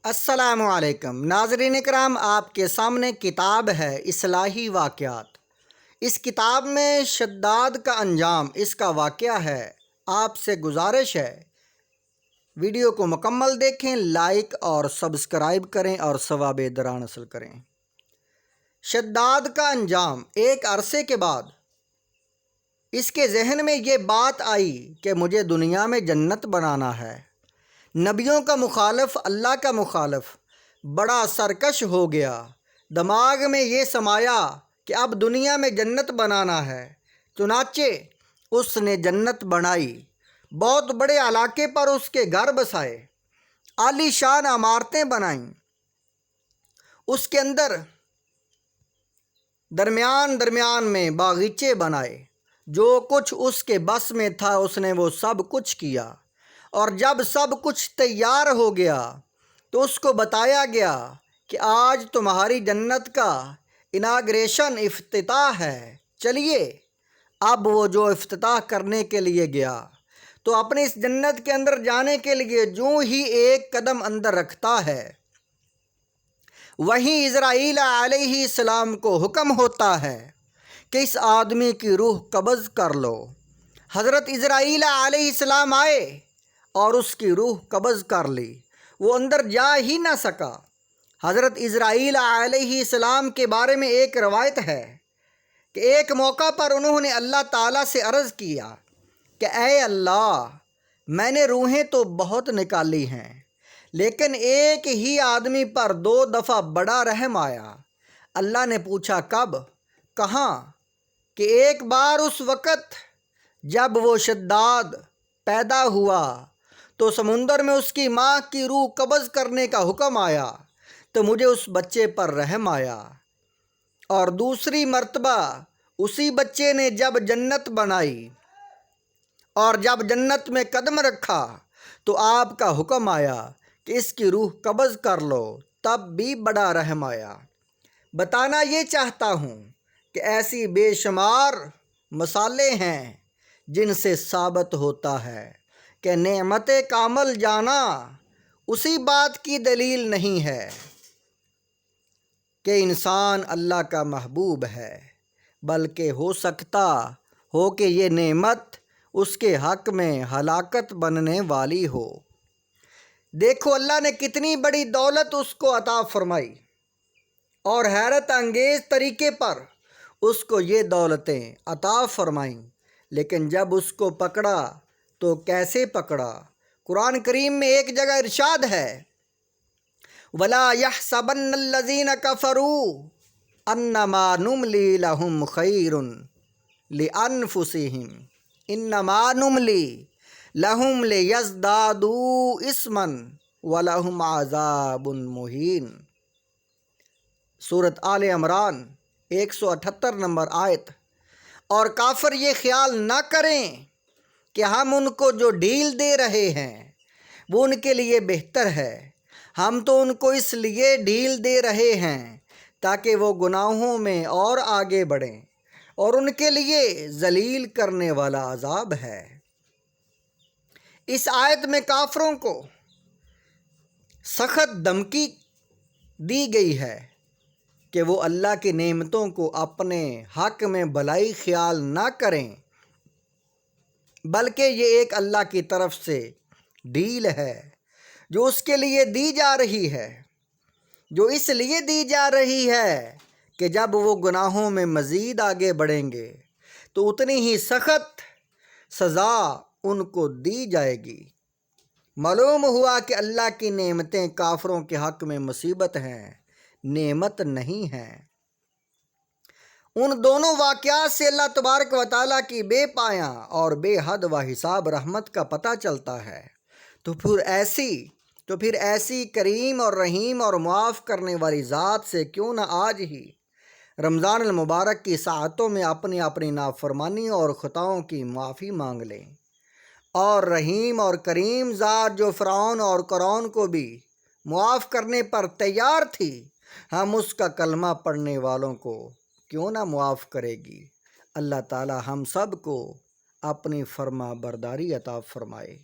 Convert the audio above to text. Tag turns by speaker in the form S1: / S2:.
S1: السلام علیکم ناظرین اکرام، آپ کے سامنے کتاب ہے اصلاحی واقعات۔ اس کتاب میں شداد کا انجام، اس کا واقعہ ہے۔ آپ سے گزارش ہے ویڈیو کو مکمل دیکھیں، لائک اور سبسکرائب کریں اور ثواب دران حاصل کریں۔ شداد کا انجام۔ ایک عرصے کے بعد اس کے ذہن میں یہ بات آئی کہ مجھے دنیا میں جنت بنانا ہے۔ نبیوں کا مخالف، اللہ کا مخالف، بڑا سرکش ہو گیا۔ دماغ میں یہ سمایا کہ اب دنیا میں جنت بنانا ہے۔ چنانچہ اس نے جنت بنائی، بہت بڑے علاقے پر اس کے گھر بسائے، عالی شان عمارتیں بنائیں۔ اس کے اندر درمیان میں باغیچے بنائے۔ جو کچھ اس کے بس میں تھا اس نے وہ سب کچھ کیا، اور جب سب کچھ تیار ہو گیا تو اس کو بتایا گیا کہ آج تمہاری جنت کا اناگریشن، افتتاح ہے، چلیے۔ اب وہ جو افتتاح کرنے کے لیے گیا تو اپنی اس جنت کے اندر جانے کے لیے جو ہی ایک قدم اندر رکھتا ہے، وہیں اسرائیل علیہ السلام کو حکم ہوتا ہے کہ اس آدمی کی روح قبض کر لو۔ حضرت اسرائیل علیہ السلام آئے اور اس کی روح قبض کر لی، وہ اندر جا ہی نہ سکا۔ حضرت اسرائیل علیہ السلام کے بارے میں ایک روایت ہے کہ ایک موقع پر انہوں نے اللہ تعالیٰ سے عرض کیا کہ اے اللہ، میں نے روحیں تو بہت نکالی ہیں، لیکن ایک ہی آدمی پر 2 دفعہ بڑا رحم آیا۔ اللہ نے پوچھا کب؟ کہاں؟ کہ ایک بار اس وقت جب وہ شداد پیدا ہوا تو سمندر میں اس کی ماں کی روح قبض کرنے کا حکم آیا تو مجھے اس بچے پر رحم آیا۔ اور دوسری مرتبہ اسی بچے نے جب جنت بنائی اور جب جنت میں قدم رکھا تو آپ کا حکم آیا کہ اس کی روح قبض کر لو، تب بھی بڑا رحم آیا۔ بتانا یہ چاہتا ہوں کہ ایسی بے شمار مثالیں ہیں جن سے ثابت ہوتا ہے کہ نعمت کامل جانا اسی بات کی دلیل نہیں ہے کہ انسان اللہ کا محبوب ہے، بلکہ ہو سکتا ہو کہ یہ نعمت اس کے حق میں ہلاکت بننے والی ہو۔ دیکھو اللہ نے کتنی بڑی دولت اس کو عطا فرمائی، اور حیرت انگیز طریقے پر اس کو یہ دولتیں عطا فرمائیں، لیکن جب اس کو پکڑا تو کیسے پکڑا؟ قرآن کریم میں ایک جگہ ارشاد ہے وَلَا يَحْسَبَنَّ الَّذِينَ كَفَرُوا أَنَّمَا نُمْلِي لَهُمْ خَيْرٌ لِأَنفُسِهِمْ إِنَّمَا نُمْلِي لَهُمْ لِيَزْدَادُوا إِثْمًا وَلَهُمْ عَذَابٌ مُّهِينٌ۔ سورۃ آل عمران 178 نمبر آیت۔ اور کافر یہ خیال نہ کریں کہ ہم ان کو جو ڈھیل دے رہے ہیں وہ ان کے لیے بہتر ہے۔ ہم تو ان کو اس لیے ڈھیل دے رہے ہیں تاکہ وہ گناہوں میں اور آگے بڑھیں، اور ان کے لیے ذلیل کرنے والا عذاب ہے۔ اس آیت میں کافروں کو سخت دھمکی دی گئی ہے کہ وہ اللہ کی نعمتوں کو اپنے حق میں بھلائی خیال نہ کریں، بلکہ یہ ایک اللہ کی طرف سے ڈھیل ہے جو اس کے لیے دی جا رہی ہے، جو اس لیے دی جا رہی ہے کہ جب وہ گناہوں میں مزید آگے بڑھیں گے تو اتنی ہی سخت سزا ان کو دی جائے گی۔ معلوم ہوا کہ اللہ کی نعمتیں کافروں کے حق میں مصیبت ہیں، نعمت نہیں ہیں۔ ان دونوں واقعات سے اللہ تبارک و تعالیٰ کی بے پایاں اور بے حد و حساب رحمت کا پتہ چلتا ہے۔ تو پھر ایسی کریم اور رحیم اور معاف کرنے والی ذات سے کیوں نہ آج ہی رمضان المبارک کی ساعتوں میں اپنی نافرمانی اور خطاؤں کی معافی مانگ لیں، اور رحیم اور کریم ذات جو فرعون اور قارون کو بھی معاف کرنے پر تیار تھی، ہم اس کا کلمہ پڑھنے والوں کو کیوں نہ معاف کرے گی۔ اللہ تعالی ہم سب کو اپنی فرما برداری عطا فرمائے۔